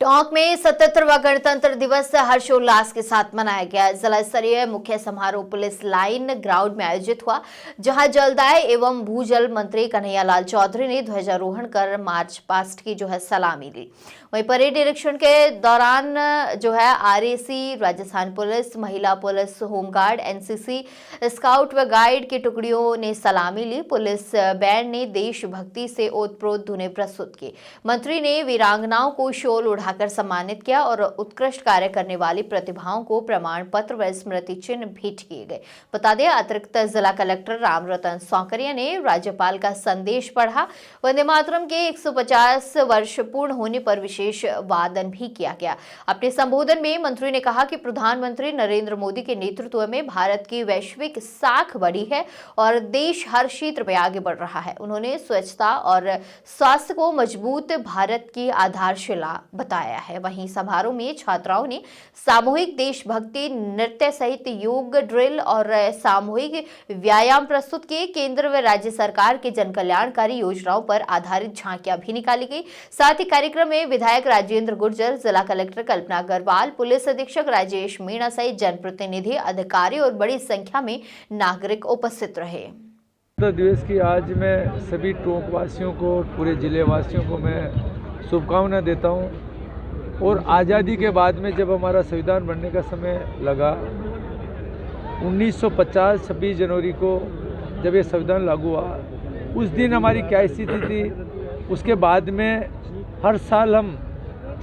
टोंक में 77वां गणतंत्र दिवस हर्षोल्लास के साथ मनाया गया। जिला स्तरीय मुख्य समारोह पुलिस लाइन ग्राउंड में आयोजित हुआ, जहां जलदाय एवं भूजल मंत्री कन्हैयालाल चौधरी ने ध्वजारोहण कर मार्च पास्ट की सलामी ली। वहीं परेड निरीक्षण के दौरान आरएसी, राजस्थान पुलिस, महिला पुलिस, होमगार्ड, एनसीसी, स्काउट व गाइड की टुकड़ियों ने सलामी ली। पुलिस बैंड ने देशभक्ति से ओतप्रोत धुनें प्रस्तुत की। मंत्री ने वीरांगनाओं को शॉल उठाकर सम्मानित किया और उत्कृष्ट कार्य करने वाली प्रतिभाओं को प्रमाण पत्र व स्मृति चिन्ह भेंट किए गए। बता दें, अतिरिक्त जिला कलेक्टर रामरतन सौकरिया ने राज्यपाल का संदेश पढ़ा। वंदे मातरम के 150 वर्ष पूर्ण होने पर विशेष वादन भी किया गया। अपने संबोधन में मंत्री ने कहा कि प्रधानमंत्री नरेंद्र मोदी के नेतृत्व में भारत की वैश्विक साख बढ़ी है और देश हर क्षेत्र में आगे बढ़ रहा है। उन्होंने स्वच्छता और स्वास्थ्य को मजबूत भारत की आधारशिला बताया है। वहीं समारोह में छात्राओं ने सामूहिक देशभक्ति नृत्य सहित योग ड्रिल और सामूहिक व्यायाम प्रस्तुत किए। केंद्र व राज्य सरकार के जन कल्याणकारी योजनाओं पर आधारित झांकियां भी निकाली गई। साथ ही कार्यक्रम में विधायक राजेंद्र गुर्जर, जिला कलेक्टर कल्पना अग्रवाल, पुलिस अधीक्षक राजेश मीणा सहित जनप्रतिनिधि, अधिकारी और बड़ी संख्या में नागरिक उपस्थित रहे। दिवस की आज मैं सभी टोंक वासियों को, पूरे जिले वासियों को मैं शुभकामनाएं देता हूं। और आज़ादी के बाद में जब हमारा संविधान बनने का समय लगा, 1950 26 जनवरी को जब ये संविधान लागू हुआ, उस दिन हमारी क्या स्थिति थी। उसके बाद में हर साल हम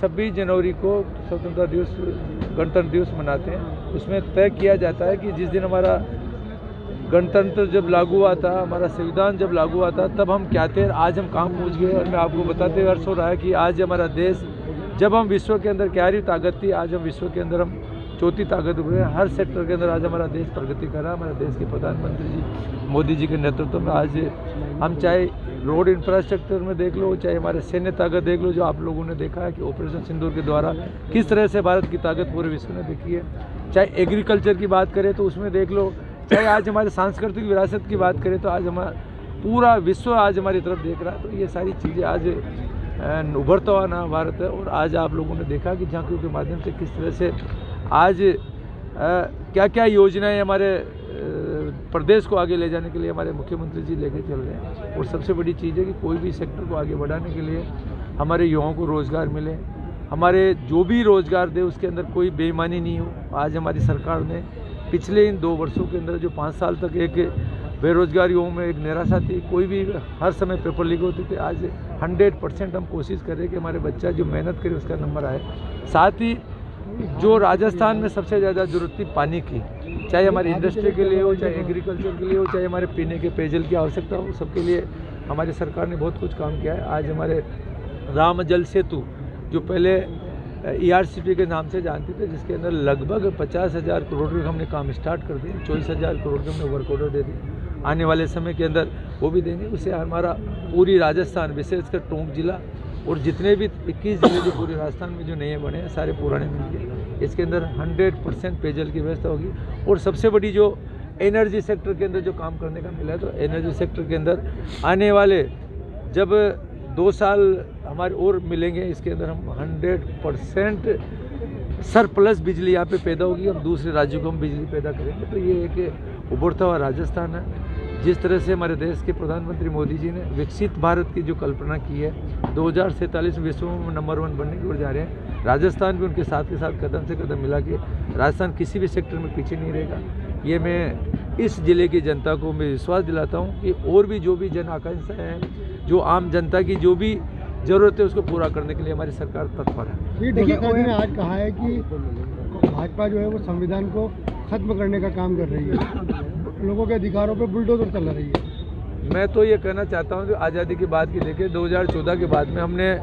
26 जनवरी को स्वतंत्रता दिवस, गणतंत्र दिवस मनाते हैं। उसमें तय किया जाता है कि जिस दिन हमारा गणतंत्र जब लागू हुआ था, हमारा संविधान जब लागू हुआ था, तब हम क्या थे, आज हम कहाँ पहुँच गए। और मैं आपको बताते हुए हर्ष हो रहा है कि आज हमारा देश, जब हम विश्व के अंदर क्या रही ताकत थी, आज हम विश्व के अंदर हम चौथी ताकत हुए हैं। हर सेक्टर के अंदर आज हमारा देश प्रगति कर रहा है। हमारे देश के प्रधानमंत्री जी मोदी जी के नेतृत्व में आज हम, चाहे रोड इंफ्रास्ट्रक्चर में देख लो, चाहे हमारे सैन्य ताकत देख लो, जो आप लोगों ने देखा है कि ऑपरेशन सिंदूर के द्वारा किस तरह से भारत की ताकत पूरे विश्व ने देखी है। चाहे एग्रीकल्चर की बात करें तो उसमें देख लो, चाहे आज हमारे सांस्कृतिक विरासत की बात करें तो आज हमारा पूरा विश्व आज हमारी तरफ देख रहा है। तो ये सारी चीज़ें आज उभरता हुआ ना भारत है। और आज आप लोगों ने देखा कि झांकियों के माध्यम से किस तरह से आज क्या क्या योजनाएं हमारे प्रदेश को आगे ले जाने के लिए हमारे मुख्यमंत्री जी लेके चल रहे हैं। और सबसे बड़ी चीज़ है कि कोई भी सेक्टर को आगे बढ़ाने के लिए हमारे युवाओं को रोज़गार मिले, हमारे जो भी रोज़गार दे उसके अंदर कोई बेईमानी नहीं हो। आज हमारी सरकार ने पिछले इन 2 वर्षों के अंदर, जो 5 साल तक एक बेरोजगार युवाओं में एक निराशा थी, कोई भी हर समय पेपर लीक होते थे, आज 100% हम कोशिश कर रहे हैं कि हमारे बच्चा जो मेहनत करे उसका नंबर आए। साथ ही जो राजस्थान में सबसे ज़्यादा ज़रूरत थी पानी की, चाहे हमारी इंडस्ट्री के लिए हो, चाहे एग्रीकल्चर के लिए हो, चाहे हमारे पीने के पेयजल की आवश्यकता हो, सबके लिए हमारी सरकार ने बहुत कुछ काम किया है। आज हमारे राम जल सेतु, जो पहले ERCP के नाम से जानते थे, जिसके अंदर लगभग 50,000 करोड़ का हमने काम स्टार्ट कर दिया। 24,000 करोड़ के हमने वर्क ऑर्डर दे दिए। आने वाले समय के अंदर वो भी देंगे। उससे हमारा पूरी राजस्थान, विशेषकर टोंक जिला और जितने भी 21 जिले जो पूरे राजस्थान में जो नए बने हैं, सारे पुराने मिलके इसके अंदर 100% पेयजल की व्यवस्था होगी। और सबसे बड़ी जो एनर्जी सेक्टर के अंदर जो काम करने का मिला है, तो एनर्जी सेक्टर के अंदर आने वाले जब 2 साल हमारे और मिलेंगे, इसके अंदर हम 100% सरप्लस बिजली यहाँ पे पैदा होगी। हम दूसरे राज्यों को हम बिजली पैदा करेंगे। तो ये एक उभरता हुआ राजस्थान है। जिस तरह से हमारे देश के प्रधानमंत्री मोदी जी ने विकसित भारत की जो कल्पना की है, 2047 विश्व में नंबर 1 बनने की ओर जा रहे हैं। राजस्थान भी उनके साथ के साथ कदम से कदम मिला के राजस्थान किसी भी सेक्टर में पीछे नहीं रहेगा। ये मैं इस जिले की जनता को मैं विश्वास दिलाता हूँ कि और भी जो भी जन आकांक्षाएँ हैं, जो आम जनता की जो भी ज़रूरत है, उसको पूरा करने के लिए हमारी सरकार तत्पर है। देखिए, मोदी ने आज कहा है कि भाजपा जो है वो संविधान को खत्म करने का काम कर रही है, लोगों के अधिकारों पे बुलडोजर चला रही है। मैं तो ये कहना चाहता हूँ कि आज़ादी के बाद की देखें, 2014 के बाद में हमने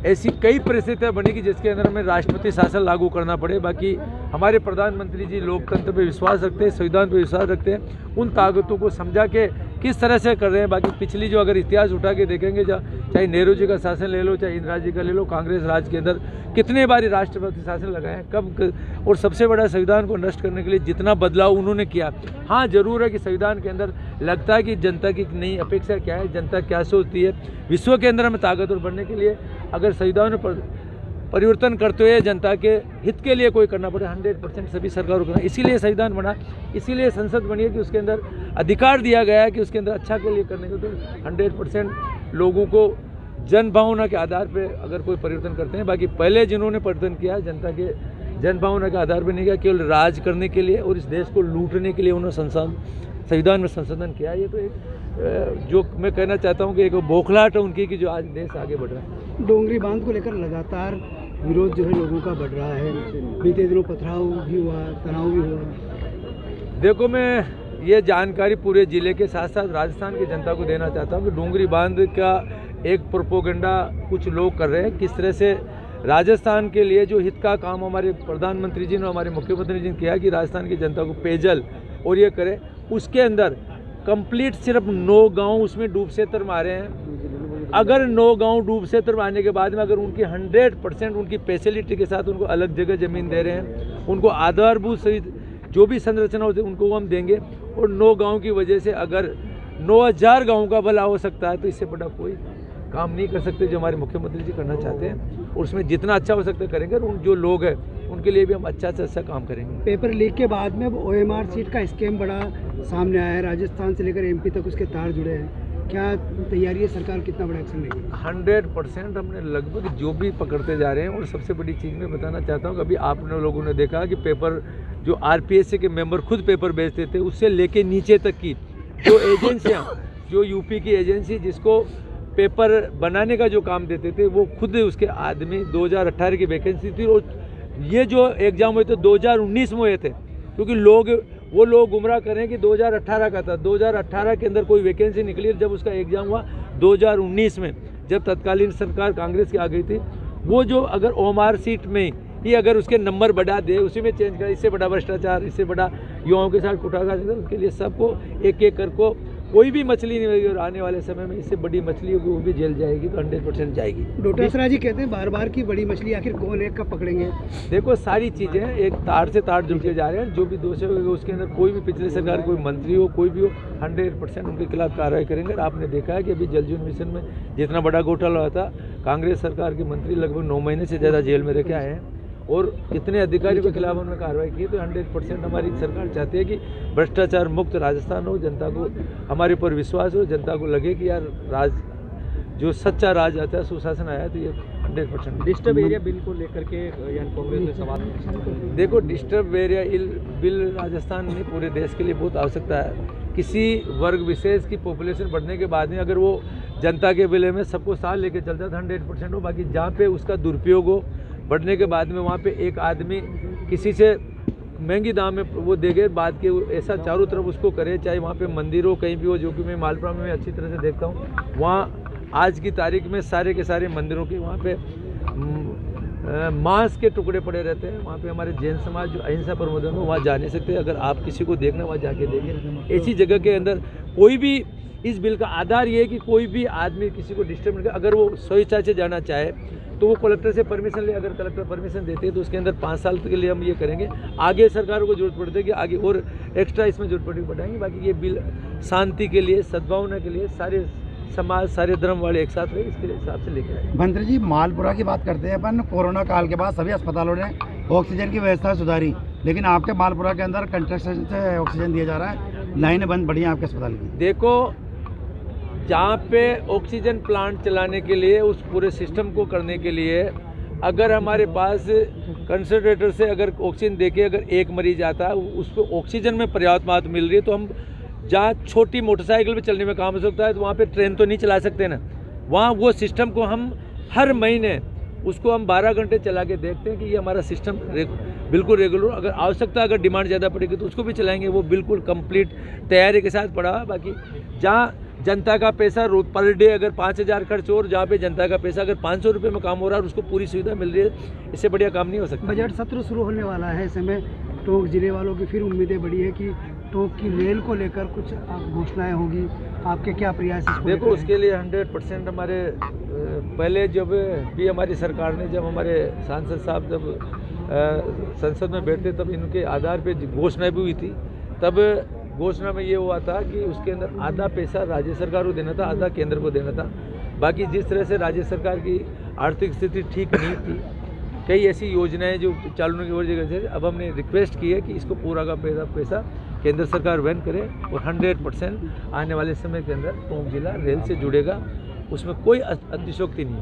ऐसी कई परिस्थितियाँ बनी कि जिसके अंदर हमें राष्ट्रपति शासन लागू करना पड़े। बाकी हमारे प्रधानमंत्री जी लोकतंत्र पे विश्वास रखते हैं, संविधान पे विश्वास रखते हैं। उन ताकतों को समझा के किस तरह से कर रहे हैं। बाकी पिछली जो अगर इतिहास उठा के देखेंगे, चाहे नेहरू जी का शासन ले लो, चाहे इंदिरा जी का ले लो, कांग्रेस राज के अंदर कितने बारी राष्ट्रपति शासन लगाए हैं, कब। और सबसे बड़ा संविधान को नष्ट करने के लिए जितना बदलाव उन्होंने किया। हाँ, जरूर है कि संविधान के अंदर लगता है कि जनता की नई अपेक्षा क्या है, जनता क्या सोचती है। विश्व के अंदर हमें ताकतवर बनने के लिए अगर संविधान पर परिवर्तन करते हुए जनता के हित के लिए कोई करना पड़े 100% सभी सरकारों को करना। इसीलिए संविधान बना, इसीलिए संसद बनी है कि उसके अंदर अधिकार दिया गया है कि उसके अंदर अच्छा के लिए करने को। तो 100% लोगों को जन भावना के आधार पे अगर कोई परिवर्तन करते हैं। बाकी पहले जिन्होंने परिवर्तन किया जनता के जन भावना के आधार पर नहीं किया, केवल राज करने के लिए और इस देश को लूटने के लिए उन्होंने संविधान में संशोधन किया। ये तो एक जो मैं कहना चाहता हूँ कि एक बौखलाहट है उनकी कि जो आज देश आगे बढ़ रहा है। डोंगरी बांध को लेकर लगातार विरोध जो है लोगों का बढ़ रहा है। बीते दिनों पथराव भी हुआ, तनाव भी हुआ। देखो, मैं ये जानकारी पूरे ज़िले के साथ साथ राजस्थान की जनता को देना चाहता हूँ कि डोंगरी बांध का एक प्रोपोगंडा कुछ लोग कर रहे हैं। किस तरह से राजस्थान के लिए जो हित का काम हमारे प्रधानमंत्री जी ने, हमारे मुख्यमंत्री जी ने किया कि राजस्थान की जनता को पेयजल और ये करे, उसके अंदर कंप्लीट सिर्फ 9 गांव उसमें डूब से तर मारे हैं। अगर 9 गांव डूब से तर मारने के बाद में अगर उनकी 100% उनकी फैसिलिटी के साथ उनको अलग जगह ज़मीन दे रहे हैं, उनको आधारभूत सहित जो भी संरचना होती है उनको हम देंगे, और 9 गांव की वजह से अगर 9000 गाँव का भला हो सकता है तो इससे बड़ा कोई काम नहीं कर सकते जो हमारे मुख्यमंत्री जी करना चाहते हैं। और उसमें जितना अच्छा हो सकता है करेंगे, और उन जो लोग हैं उनके लिए भी हम अच्छा से अच्छा काम करेंगे। पेपर लीक के बाद में अब OMR सीट का स्कैम बड़ा सामने आया है। राजस्थान से लेकर MP तक उसके तार जुड़े हैं। क्या तैयारी है, सरकार कितना बड़ा एक्शन लेगी? 100% हमने लगभग जो भी पकड़ते जा रहे हैं। और सबसे बड़ी चीज़ मैं बताना चाहता हूँ, अभी आप लोगों ने देखा कि पेपर जो RPSC के मेंबर खुद पेपर बेचते थे, उससे लेके नीचे तक की जो एजेंसियाँ, जो यूपी की एजेंसी जिसको पेपर बनाने का जो काम देते थे, वो खुद उसके आदमी 2018 की वैकेंसी थी। और ये जो एग्ज़ाम हुए थे 2019 में हुए थे, क्योंकि वो लोग गुमराह कर रहे हैं कि 2018 का था। 2018 के अंदर कोई वैकेंसी निकली, जब उसका एग्ज़ाम हुआ 2019 में, जब तत्कालीन सरकार कांग्रेस की आ गई थी। वो जो अगर OMR सीट में ही अगर उसके नंबर बढ़ा दे, उसी में चेंज करे, इससे बड़ा भ्रष्टाचार, इससे बड़ा युवाओं के साथ कुटाघात, उसके लिए सबको एक एक करको कोई भी मछली नहीं मिलेगी। और आने वाले समय में इससे बड़ी मछली होगी वो भी जेल जाएगी, तो 100% जाएगी। डोटासरा जी कहते हैं बार बार की बड़ी मछली आखिर कौन है, कब पकड़ेंगे? देखो, सारी चीज़ें एक तार से तार जुड़ते जा रहे हैं। जो भी दोषी होगा उसके अंदर कोई भी पिछले सरकार कोई मंत्री हो, कोई भी हो, 100% उनके खिलाफ कार्रवाई करेंगे। और आपने देखा है कि अभी जल जीवन मिशन में जितना बड़ा घोटाला हुआ था, कांग्रेस सरकार के मंत्री लगभग 9 महीने से ज़्यादा जेल में रखे आए हैं, और कितने अधिकारियों के खिलाफ उन्होंने कार्रवाई की। तो 100% हमारी सरकार चाहती है कि भ्रष्टाचार मुक्त राजस्थान हो, जनता को हमारे ऊपर विश्वास हो, जनता को लगे कि यार जो सच्चा राज आता है, सुशासन आया है। तो ये 100% डिस्टर्ब एरिया बिल को लेकर के यानी कांग्रेस ने सवाल। देखो, डिस्टर्ब एरिया बिल राजस्थान में पूरे देश के लिए बहुत आवश्यकता है। किसी वर्ग विशेष की पॉपुलेशन बढ़ने के बाद में अगर वो जनता के बिल में सबको साथ लेके चलता है तो 100% हो। बाकी जहाँ पे उसका दुरुपयोग हो, बढ़ने के बाद में वहाँ पे एक आदमी किसी से महंगी दाम में वो देगे, बाद के ऐसा चारों तरफ उसको करे, चाहे वहाँ पे मंदिर हो, कहीं भी हो, जो कि मैं मालपुरा में अच्छी तरह से देखता हूँ। वहाँ आज की तारीख में सारे के सारे मंदिरों के वहाँ पे मांस के टुकड़े पड़े रहते हैं। वहाँ पे हमारे जैन समाज जो अहिंसा प्रबोधन में वहाँ जा नहीं सकते। अगर आप किसी को देखना वहाँ जाके देखें। ऐसी जगह के अंदर कोई भी, इस बिल का आधार ये है कि कोई भी आदमी किसी को डिस्टर्ब नहीं करे। अगर वो स्वेच्छा से जाना चाहे तो वो कलेक्टर से परमिशन ले। अगर कलेक्टर परमिशन देते हैं तो उसके अंदर 5 साल के लिए हम ये करेंगे। आगे सरकारों को जरूरत पड़ती है कि आगे और एक्स्ट्रा इसमें जरूरत पड़ेगी बढ़ाएंगे। बाकी ये बिल शांति के लिए, सद्भावना के लिए, सारे समाज, सारे धर्म वाले एक साथ रहे, इसके हिसाब से लेकर आए। मंत्री जी, मालपुरा की बात करते हैं अपन। कोरोना काल के बाद सभी अस्पतालों ने ऑक्सीजन की व्यवस्था सुधारी, लेकिन आपके मालपुरा के अंदर कंस्ट्रक्शन से ऑक्सीजन दिया जा रहा है, लाइनें बंद पड़ी हैं आपके अस्पताल की। देखो, जहाँ पे ऑक्सीजन प्लांट चलाने के लिए, उस पूरे सिस्टम को करने के लिए अगर हमारे पास कंसंट्रेटर से अगर ऑक्सीजन देके अगर एक मरीज आता है, उसको ऑक्सीजन में पर्याप्त मात्रा मिल रही है, तो हम जहाँ छोटी मोटरसाइकिल पे चलने में काम हो सकता है तो वहाँ पे ट्रेन तो नहीं चला सकते ना। वहाँ वो सिस्टम को हम हर महीने उसको हम 12 घंटे चला के देखते हैं कि ये हमारा सिस्टम बिल्कुल रेगुलर। अगर आवश्यकता, अगर डिमांड ज़्यादा पड़ेगी तो उसको भी चलाएंगे। वो बिल्कुल कंप्लीट तैयारी के साथ पड़ा। बाकी जहाँ जनता का पैसा पर डे अगर 5000 खर्च हो, और जहाँ पे जनता का पैसा अगर 500 रुपये में काम हो रहा है और उसको पूरी सुविधा मिल रही है, इससे बढ़िया काम नहीं हो सकता। बजट सत्र शुरू होने वाला है, ऐसे में टोंक जिले वालों की फिर उम्मीदें बढ़ी है कि टोंक की रेल को लेकर कुछ घोषणाएं होगी। आपके क्या प्रयास? देखो, उसके लिए 100% हमारे पहले जब भी हमारी सरकार ने, जब हमारे सांसद साहब जब संसद में बैठते तब इनके आधार पे घोषणा भी हुई थी। तब घोषणा में ये हुआ था कि उसके अंदर आधा पैसा राज्य सरकार को देना था, आधा केंद्र को देना था। बाकी जिस तरह से राज्य सरकार की आर्थिक स्थिति ठीक नहीं थी, कई ऐसी योजनाएं जो चालू की वजह से अब हमने रिक्वेस्ट की है कि इसको पूरा का पैसा केंद्र सरकार वहन करे और 100% आने वाले समय के अंदर टोंक जिला रेल से जुड़ेगा, उसमें कोई अतिशयोक्ति नहीं है।